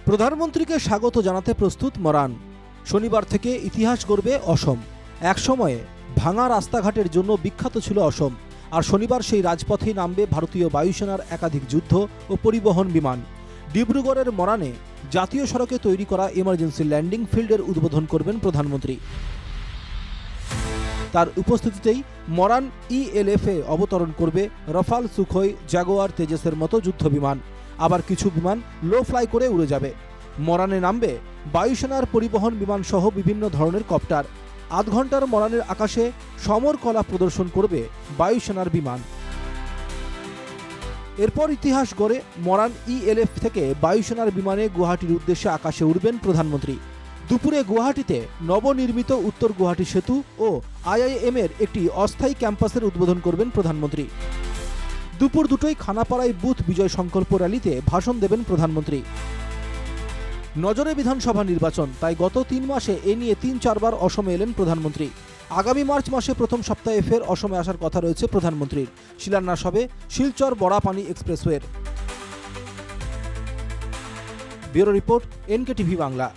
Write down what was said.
প্রধানমন্ত্রীকে স্বাগত জানাতে প্রস্তুত মরান। শনিবার থেকে ইতিহাস গড়বে অসম। এক সময়ে ভাঙা রাস্তাঘাটের জন্য বিখ্যাত ছিল অসম, আর শনিবার সেই রাজপথেই নামবে ভারতীয় বায়ুসেনার একাধিক যুদ্ধ ও পরিবহন বিমান। ডিব্রুগড়ের মরানে জাতীয় সড়কে তৈরি করা এমার্জেন্সি ল্যান্ডিং ফিল্ডের উদ্বোধন করবেন প্রধানমন্ত্রী। তার উপস্থিতিতেই মরান ELF-এ অবতরণ করবে রাফাল, সুখোই, জাগুয়ার, তেজসের মতো যুদ্ধ বিমান। আবার কিছু বিমান লো ফ্লাই করে উড়ে যাবে। মরানে নামবে বায়ুসেনার পরিবহন বিমান সহ বিভিন্ন ধরনের কপ্টার। আধ ঘন্টার মরানের আকাশে সমর কলা প্রদর্শন করবে বায়ুসেনার বিমান। এরপর ইতিহাস গড়ে মরান ELF থেকে বায়ুসেনার বিমানে গুয়াহাটির উদ্দেশ্যে আকাশে উড়বেন প্রধানমন্ত্রী। দুপুরে গুয়াহাটিতে নবনির্মিত উত্তর গুয়াহাটি সেতু ও IIM-এর একটি অস্থায়ী ক্যাম্পাসের উদ্বোধন করবেন প্রধানমন্ত্রী। দুপুর দুটোই খানাপাড়ায় বুথ বিজয় সংকল্প র্যালিতে ভাষণ দেবেন প্রধানমন্ত্রী। নজরে বিধানসভা নির্বাচন, তাই গত 3 মাসে এ নিয়ে 3-4 বার অসমে এলেন প্রধানমন্ত্রী। আগামী মার্চ মাসে প্রথম সপ্তাহে ফের অসমে আসার কথা রয়েছে প্রধানমন্ত্রীর। শিলান্যাস হবে শিলচর বড়াপানি এক্সপ্রেসওয়ের। Bureau report, NKTV Bangla.